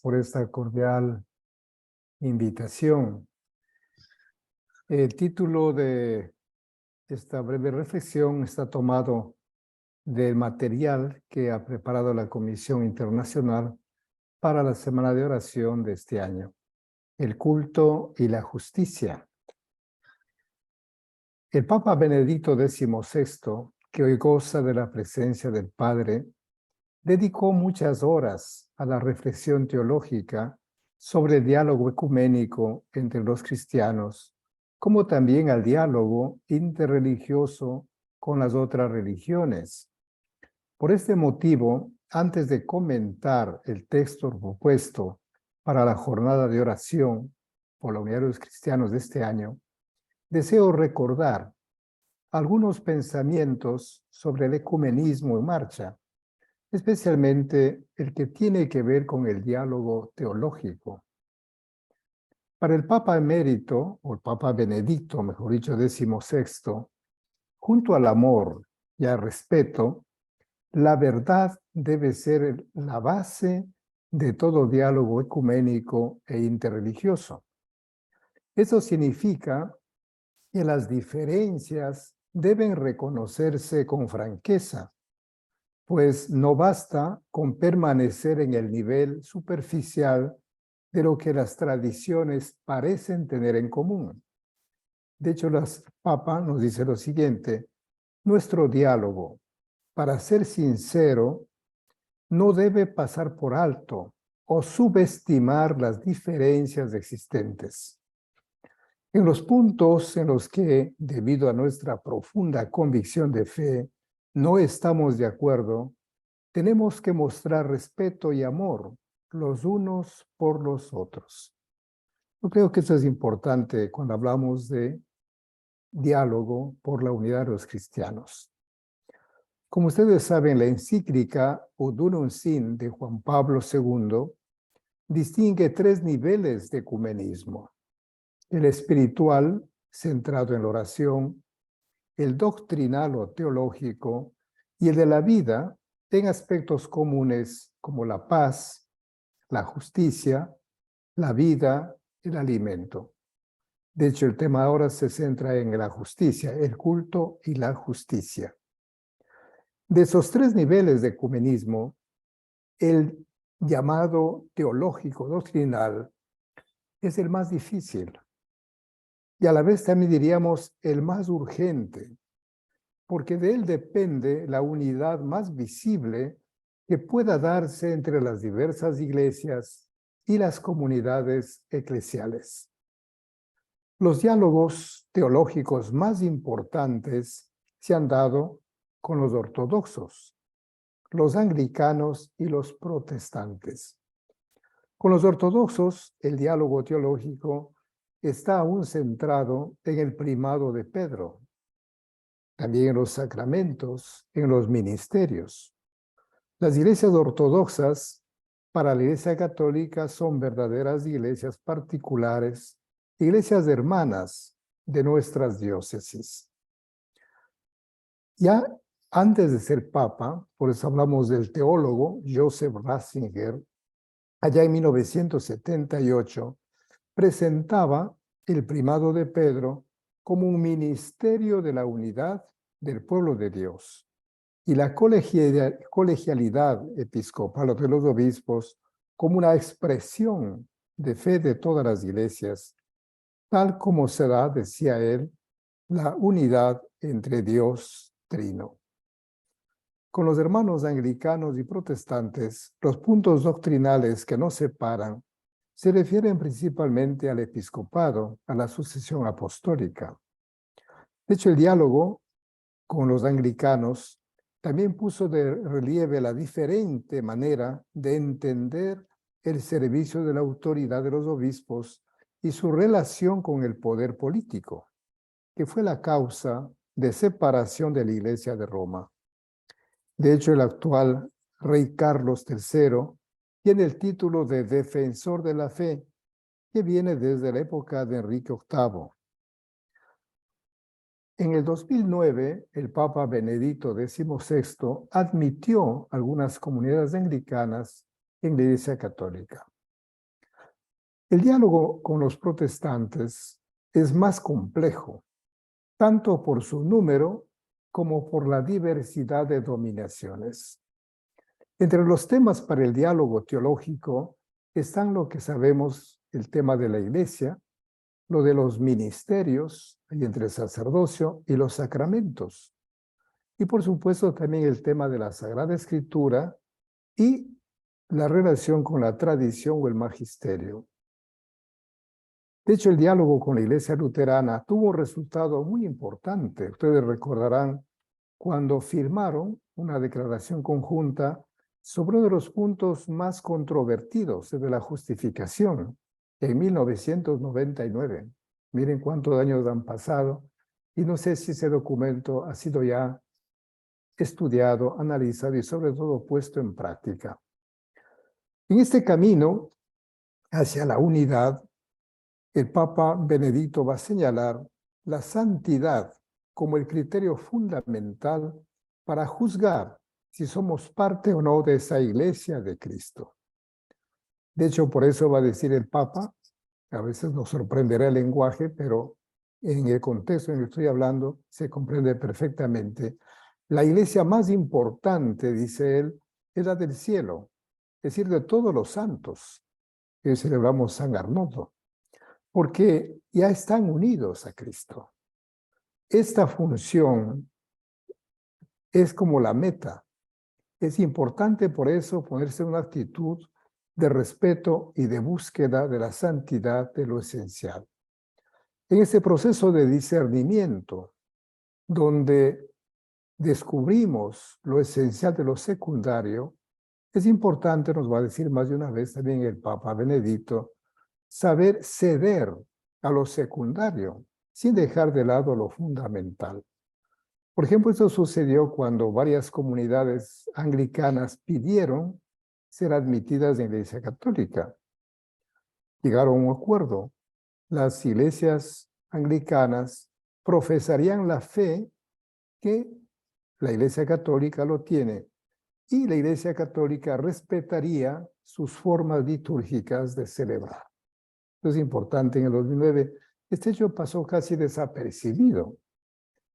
por esta cordial invitación. El título de esta breve reflexión está tomado del material que ha preparado la Comisión Internacional para la Semana de Oración de este año, el culto y la justicia. El Papa Benedicto XVI, que hoy goza de la presencia del Padre, dedicó muchas horas a la reflexión teológica sobre el diálogo ecuménico entre los cristianos, como también al diálogo interreligioso con las otras religiones. Por este motivo, antes de comentar el texto propuesto para la jornada de oración por la unidad de los cristianos de este año, deseo recordar algunos pensamientos sobre el ecumenismo en marcha, especialmente el que tiene que ver con el diálogo teológico. Para el Papa Emérito, o el Papa Benedicto, mejor dicho, XVI, junto al amor y al respeto, la verdad debe ser la base de todo diálogo ecuménico e interreligioso. Eso significa que las diferencias deben reconocerse con franqueza, pues no basta con permanecer en el nivel superficial de lo que las tradiciones parecen tener en común. De hecho, el Papa nos dice lo siguiente: nuestro diálogo, para ser sincero, no debe pasar por alto o subestimar las diferencias existentes. En los puntos en los que, debido a nuestra profunda convicción de fe, no estamos de acuerdo, tenemos que mostrar respeto y amor los unos por los otros. Yo creo que eso es importante cuando hablamos de diálogo por la unidad de los cristianos. Como ustedes saben, la encíclica Udunum Sin de Juan Pablo II distingue tres niveles de ecumenismo: el espiritual, centrado en la oración; el doctrinal o teológico; y el de la vida, en aspectos comunes como la paz, la justicia, la vida, el alimento. De hecho, el tema ahora se centra en la justicia, el culto y la justicia. De esos tres niveles de ecumenismo, el llamado teológico doctrinal es el más difícil y a la vez también diríamos el más urgente, porque de él depende la unidad más visible que pueda darse entre las diversas iglesias y las comunidades eclesiales. Los diálogos teológicos más importantes se han dado con los ortodoxos, los anglicanos y los protestantes. Con los ortodoxos, el diálogo teológico está aún centrado en el primado de Pedro, también en los sacramentos, en los ministerios. Las iglesias ortodoxas para la Iglesia Católica son verdaderas iglesias particulares, iglesias hermanas de nuestras diócesis. Ya antes de ser papa, por eso hablamos del teólogo Joseph Ratzinger, allá en 1978, presentaba el primado de Pedro como un ministerio de la unidad del pueblo de Dios y la colegialidad episcopal de los obispos como una expresión de fe de todas las iglesias, tal como se da, decía él, la unidad entre Dios Trino. Con los hermanos anglicanos y protestantes, los puntos doctrinales que nos separan se refieren principalmente al episcopado, a la sucesión apostólica. De hecho, el diálogo con los anglicanos también puso de relieve la diferente manera de entender el servicio de la autoridad de los obispos y su relación con el poder político, que fue la causa de separación de la Iglesia de Roma. De hecho, el actual rey Carlos III tiene el título de defensor de la fe, que viene desde la época de Enrique VIII. En el 2009, el Papa Benedicto XVI admitió algunas comunidades anglicanas en la Iglesia Católica. El diálogo con los protestantes es más complejo, tanto por su número como por la diversidad de dominaciones. Entre los temas para el diálogo teológico están lo que sabemos, el tema de la Iglesia, lo de los ministerios, y entre el sacerdocio y los sacramentos. Y por supuesto también el tema de la Sagrada Escritura y la relación con la tradición o el magisterio. De hecho, el diálogo con la Iglesia luterana tuvo un resultado muy importante. Ustedes recordarán cuando firmaron una declaración conjunta sobre uno de los puntos más controvertidos de la justificación en 1999. Miren cuántos años han pasado y no sé si ese documento ha sido ya estudiado, analizado y sobre todo puesto en práctica. En este camino hacia la unidad, el Papa Benedicto va a señalar la santidad como el criterio fundamental para juzgar si somos parte o no de esa iglesia de Cristo. De hecho, por eso va a decir el Papa, a veces nos sorprenderá el lenguaje, pero en el contexto en el que estoy hablando se comprende perfectamente. La iglesia más importante, dice él, es la del cielo, es decir, de todos los santos, que celebramos San Arnoldo, porque ya están unidos a Cristo. Esta función es como la meta. Es importante por eso ponerse en una actitud de respeto y de búsqueda de la santidad de lo esencial. En ese proceso de discernimiento, donde descubrimos lo esencial de lo secundario, es importante, nos va a decir más de una vez también el Papa Benedicto, saber ceder a lo secundario, sin dejar de lado lo fundamental. Por ejemplo, esto sucedió cuando varias comunidades anglicanas pidieron ser admitidas en la Iglesia Católica. Llegaron a un acuerdo. Las iglesias anglicanas profesarían la fe que la Iglesia Católica lo tiene y la Iglesia Católica respetaría sus formas litúrgicas de celebrar. Esto es importante en el 2009. Este hecho pasó casi desapercibido,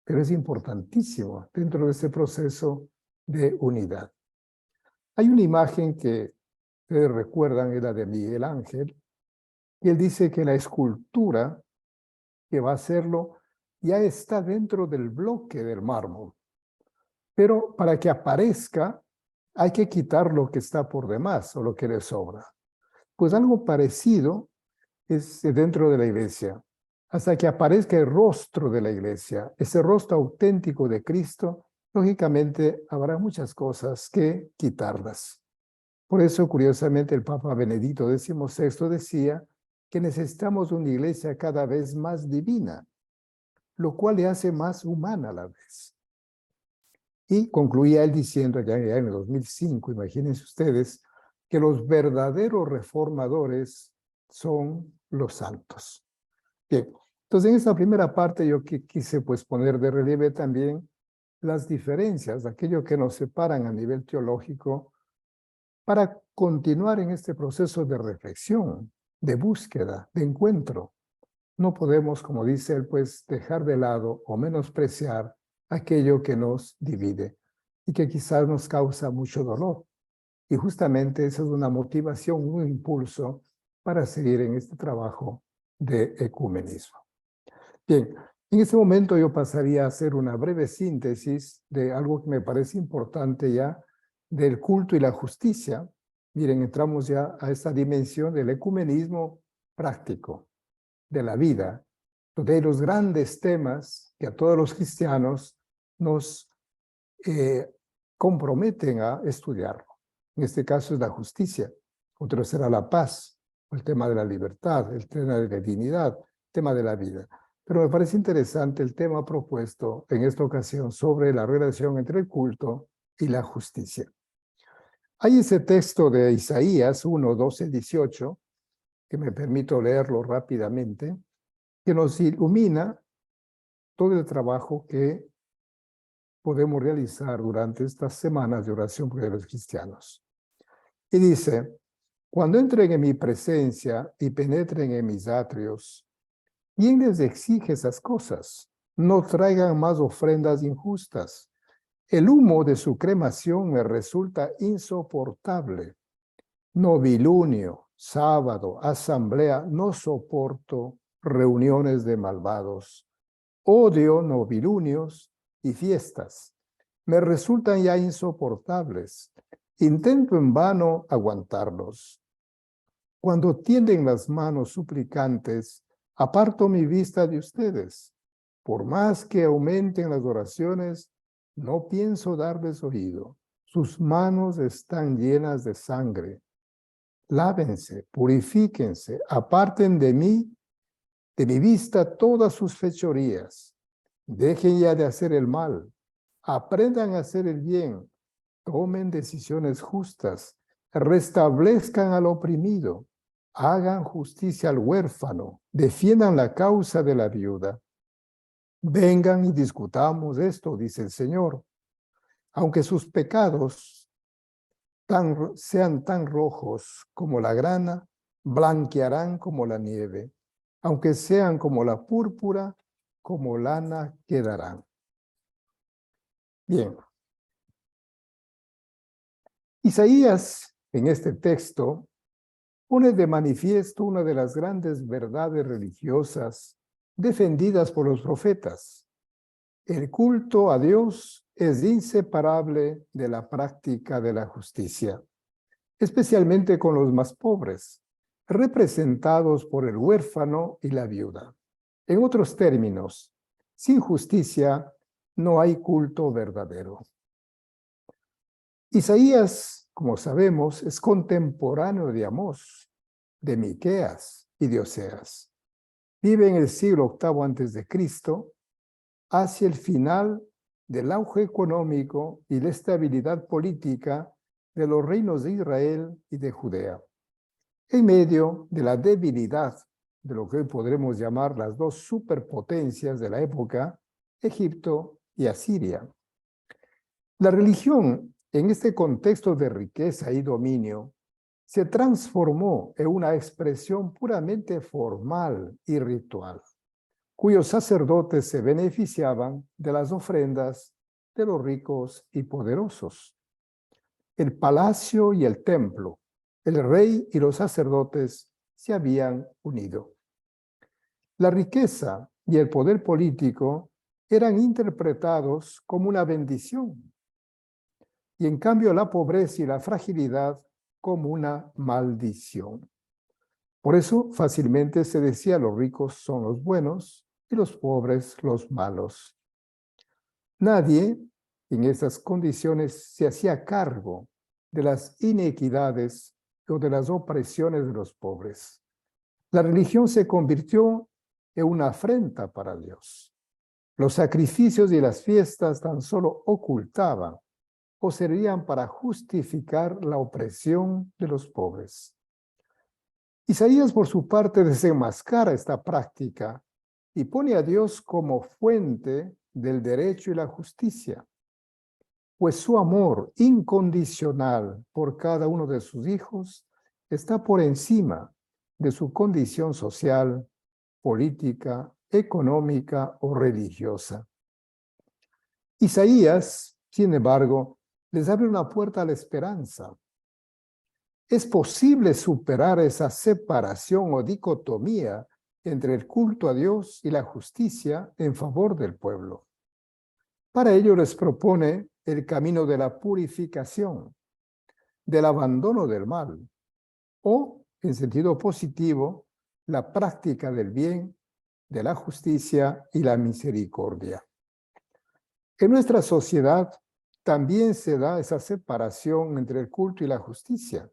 pero es importantísimo dentro de este proceso de unidad. Hay una imagen que ustedes recuerdan, es la de Miguel Ángel, y él dice que la escultura que va a hacerlo ya está dentro del bloque del mármol, pero para que aparezca hay que quitar lo que está por demás o lo que le sobra. Pues algo parecido es dentro de la iglesia. Hasta que aparezca el rostro de la iglesia, ese rostro auténtico de Cristo, lógicamente habrá muchas cosas que quitarlas. Por eso, curiosamente, el Papa Benedicto XVI decía que necesitamos una iglesia cada vez más divina, lo cual le hace más humana a la vez. Y concluía él diciendo, ya en el 2005, imagínense ustedes, que los verdaderos reformadores son los santos. Bien, entonces en esta primera parte yo quise pues poner de relieve también las diferencias, aquello que nos separan a nivel teológico, para continuar en este proceso de reflexión, de búsqueda, de encuentro. No podemos, como dice él, pues dejar de lado o menospreciar aquello que nos divide y que quizás nos causa mucho dolor. Y justamente esa es una motivación, un impulso para seguir en este trabajo de ecumenismo. Bien, en este momento yo pasaría a hacer una breve síntesis de algo que me parece importante ya, del culto y la justicia. Miren, entramos ya a esta dimensión del ecumenismo práctico, de la vida, donde hay los grandes temas que a todos los cristianos nos comprometen a estudiarlo. En este caso es la justicia, otro será la paz, el tema de la libertad, el tema de la dignidad, el tema de la vida. Pero me parece interesante el tema propuesto en esta ocasión sobre la relación entre el culto y la justicia. Hay ese texto de Isaías 1, 12, 18, que me permito leerlo rápidamente, que nos ilumina todo el trabajo que podemos realizar durante estas semanas de oración por los cristianos. Y dice, Cuando entren en mi presencia y penetren en mis atrios, ¿quién les exige esas cosas? No traigan más ofrendas injustas. El humo de su cremación me resulta insoportable. Novilunio, sábado, asamblea, no soporto reuniones de malvados. Odio novilunios y fiestas. Me resultan ya insoportables. Intento en vano aguantarlos. Cuando tienden las manos suplicantes, aparto mi vista de ustedes. Por más que aumenten las oraciones, no pienso darles oído. Sus manos están llenas de sangre. Lávense, purifíquense, aparten de mi vista todas sus fechorías. Dejen ya de hacer el mal. Aprendan a hacer el bien. Tomen decisiones justas. Restablezcan al oprimido. Hagan justicia al huérfano. Defiendan la causa de la viuda. Vengan y discutamos esto, dice el Señor. Aunque sus pecados sean tan rojos como la grana, blanquearán como la nieve. Aunque sean como la púrpura, como lana quedarán. Bien. Isaías, en este texto, pone de manifiesto una de las grandes verdades religiosas defendidas por los profetas. El culto a Dios es inseparable de la práctica de la justicia, especialmente con los más pobres, representados por el huérfano y la viuda. En otros términos, sin justicia no hay culto verdadero. Isaías, como sabemos, es contemporáneo de Amós, de Miqueas y de Oseas. Vive en el siglo VIII a.C., hacia el final del auge económico y la estabilidad política de los reinos de Israel y de Judea, en medio de la debilidad de lo que hoy podremos llamar las dos superpotencias de la época, Egipto y Asiria. La religión, en este contexto de riqueza y dominio, se transformó en una expresión puramente formal y ritual, cuyos sacerdotes se beneficiaban de las ofrendas de los ricos y poderosos. El palacio y el templo, el rey y los sacerdotes se habían unido. La riqueza y el poder político eran interpretados como una bendición, y en cambio la pobreza y la fragilidad como una maldición. Por eso fácilmente se decía los ricos son los buenos y los pobres los malos. Nadie en esas condiciones se hacía cargo de las inequidades o de las opresiones de los pobres. La religión se convirtió en una afrenta para Dios. Los sacrificios y las fiestas tan solo ocultaban o servían para justificar la opresión de los pobres. Isaías, por su parte, desenmascara esta práctica y pone a Dios como fuente del derecho y la justicia, pues su amor incondicional por cada uno de sus hijos está por encima de su condición social, política, económica o religiosa. Isaías, sin embargo, les abre una puerta a la esperanza. Es posible superar esa separación o dicotomía entre el culto a Dios y la justicia en favor del pueblo. Para ello les propone el camino de la purificación, del abandono del mal, o, en sentido positivo, la práctica del bien, de la justicia y la misericordia. En nuestra sociedad también se da esa separación entre el culto y la justicia.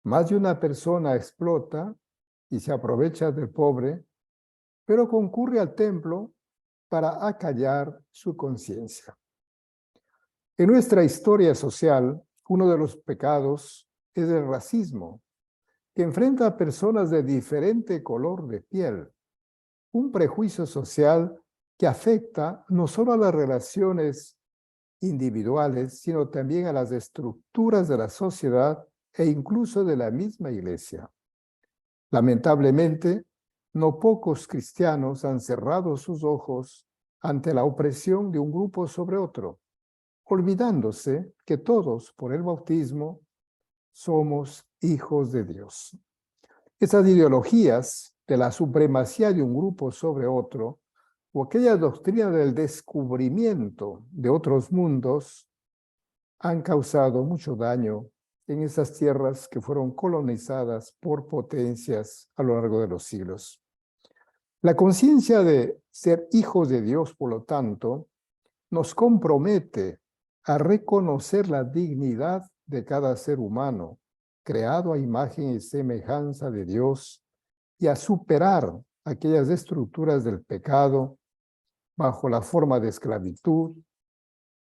Más de una persona explota y se aprovecha del pobre, pero concurre al templo para acallar su conciencia. En nuestra historia social, uno de los pecados es el racismo, que enfrenta a personas de diferente color de piel, un prejuicio social que afecta no solo a las relaciones individuales, sino también a las estructuras de la sociedad e incluso de la misma iglesia. Lamentablemente, no pocos cristianos han cerrado sus ojos ante la opresión de un grupo sobre otro, olvidándose que todos, por el bautismo, somos hijos de Dios. Esas ideologías de la supremacía de un grupo sobre otro, o aquella doctrina del descubrimiento de otros mundos, han causado mucho daño en esas tierras que fueron colonizadas por potencias a lo largo de los siglos. La conciencia de ser hijos de Dios, por lo tanto, nos compromete a reconocer la dignidad de cada ser humano, creado a imagen y semejanza de Dios, y a superar aquellas estructuras del pecado bajo la forma de esclavitud,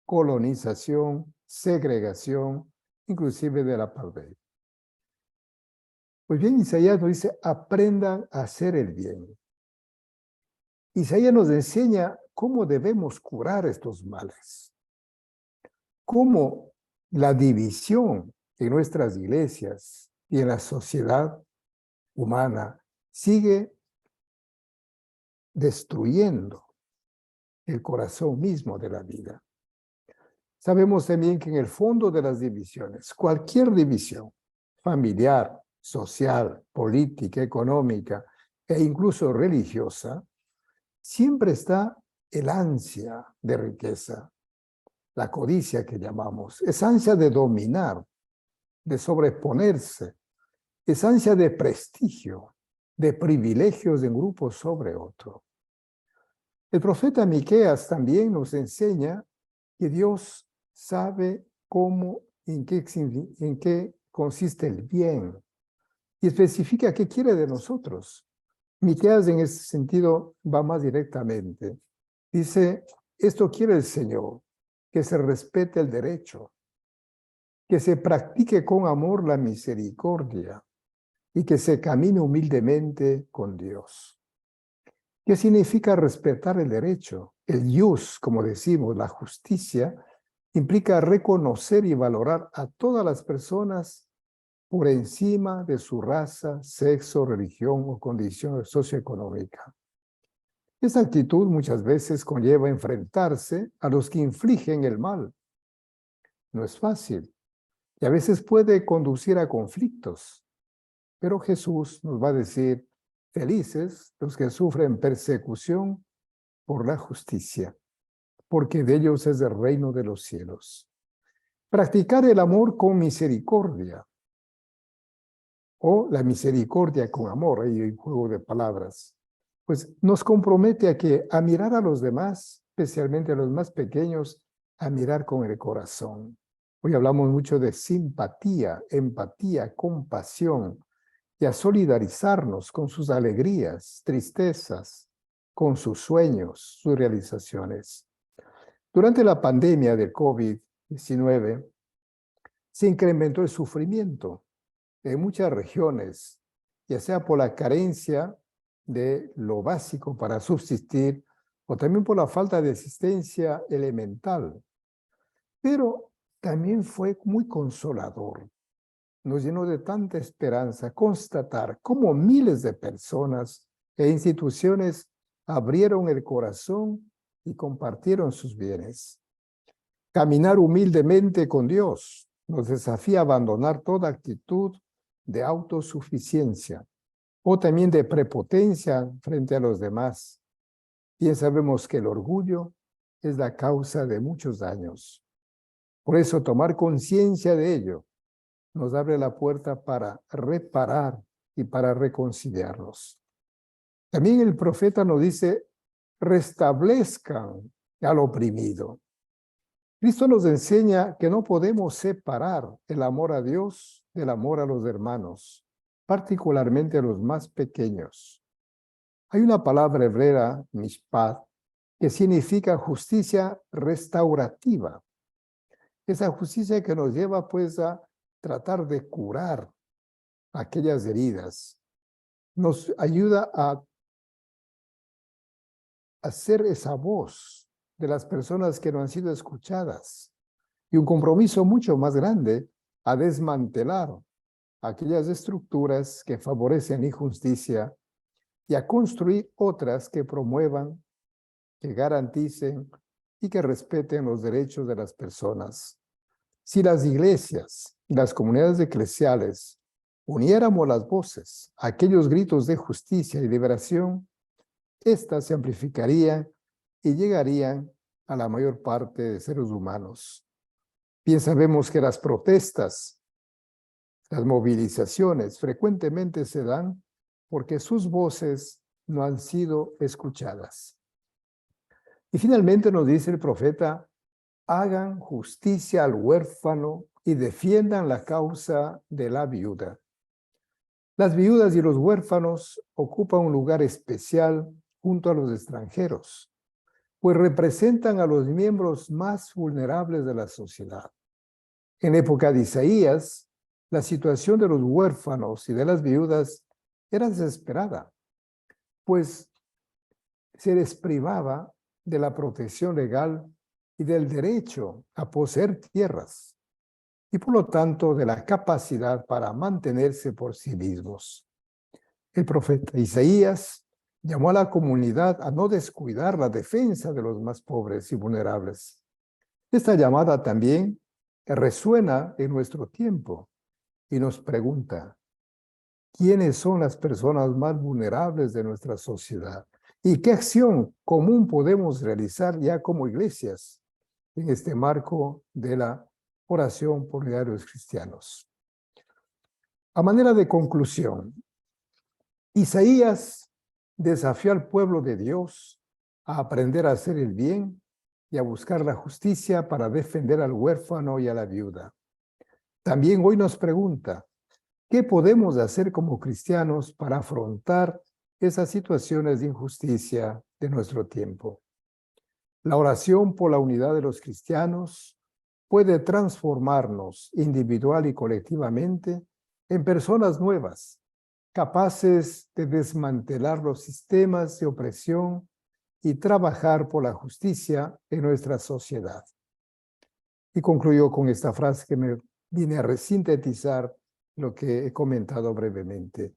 colonización, segregación, inclusive del apartheid. Pues bien, Isaías nos dice, aprendan a hacer el bien. Isaías nos enseña cómo debemos curar estos males, cómo la división en nuestras iglesias y en la sociedad humana sigue destruyendo el corazón mismo de la vida. Sabemos también que en el fondo de las divisiones, cualquier división, familiar, social, política, económica e incluso religiosa, siempre está el ansia de riqueza, la codicia que llamamos, esa ansia de dominar, de sobreponerse, esa ansia de prestigio, de privilegios de un grupo sobre otro. El profeta Miqueas también nos enseña que Dios sabe cómo, en qué consiste el bien y especifica qué quiere de nosotros. Miqueas en ese sentido va más directamente. Dice, esto quiere el Señor, que se respete el derecho, que se practique con amor la misericordia y que se camine humildemente con Dios. ¿Qué significa respetar el derecho? El jus, como decimos, la justicia, implica reconocer y valorar a todas las personas por encima de su raza, sexo, religión o condición socioeconómica. Esa actitud muchas veces conlleva enfrentarse a los que infligen el mal. No es fácil y a veces puede conducir a conflictos, pero Jesús nos va a decir, felices los que sufren persecución por la justicia, porque de ellos es el reino de los cielos. Practicar el amor con misericordia, o la misericordia con amor, ahí hay un juego de palabras, pues nos compromete a mirar a los demás, especialmente a los más pequeños, a mirar con el corazón. Hoy hablamos mucho de simpatía, empatía, compasión, y a solidarizarnos con sus alegrías, tristezas, con sus sueños, sus realizaciones. Durante la pandemia del COVID-19, se incrementó el sufrimiento en muchas regiones, ya sea por la carencia de lo básico para subsistir o también por la falta de asistencia elemental. Pero también fue muy consolador. Nos llenó de tanta esperanza constatar cómo miles de personas e instituciones abrieron el corazón y compartieron sus bienes. Caminar humildemente con Dios nos desafía a abandonar toda actitud de autosuficiencia o también de prepotencia frente a los demás. Bien sabemos que el orgullo es la causa de muchos daños. Por eso tomar conciencia de ello nos abre la puerta para reparar y para reconciliarnos. También el profeta nos dice, restablezcan al oprimido. Cristo nos enseña que no podemos separar el amor a Dios del amor a los hermanos, particularmente a los más pequeños. Hay una palabra hebrea, mishpat, que significa justicia restaurativa. Esa justicia que nos lleva pues a tratar de curar aquellas heridas. Nos ayuda a hacer esa voz de las personas que no han sido escuchadas. Y un compromiso mucho más grande a desmantelar aquellas estructuras que favorecen la injusticia y a construir otras que promuevan, que garanticen y que respeten los derechos de las personas. Si las iglesias y las comunidades eclesiales uniéramos las voces a aquellos gritos de justicia y liberación, éstas se amplificarían y llegarían a la mayor parte de seres humanos. Bien sabemos que las protestas, las movilizaciones frecuentemente se dan porque sus voces no han sido escuchadas. Y finalmente nos dice el profeta, hagan justicia al huérfano y defiendan la causa de la viuda. Las viudas y los huérfanos ocupan un lugar especial junto a los extranjeros, pues representan a los miembros más vulnerables de la sociedad. En época de Isaías, la situación de los huérfanos y de las viudas era desesperada, pues se les privaba de la protección legal y del derecho a poseer tierras, y por lo tanto de la capacidad para mantenerse por sí mismos. El profeta Isaías llamó a la comunidad a no descuidar la defensa de los más pobres y vulnerables. Esta llamada también resuena en nuestro tiempo y nos pregunta, ¿quiénes son las personas más vulnerables de nuestra sociedad? ¿Y qué acción común podemos realizar ya como iglesias en este marco de la oración por diarios cristianos? A manera de conclusión, Isaías desafió al pueblo de Dios a aprender a hacer el bien y a buscar la justicia para defender al huérfano y a la viuda. También hoy nos pregunta, ¿qué podemos hacer como cristianos para afrontar esas situaciones de injusticia de nuestro tiempo? La oración por la unidad de los cristianos puede transformarnos individual y colectivamente en personas nuevas, capaces de desmantelar los sistemas de opresión y trabajar por la justicia en nuestra sociedad. Y concluyo con esta frase que me viene a resintetizar lo que he comentado brevemente.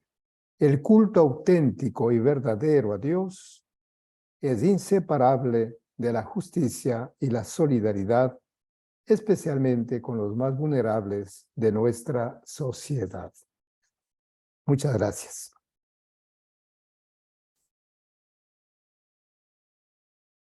El culto auténtico y verdadero a Dios es inseparable de la justicia y la solidaridad, especialmente con los más vulnerables de nuestra sociedad. Muchas gracias.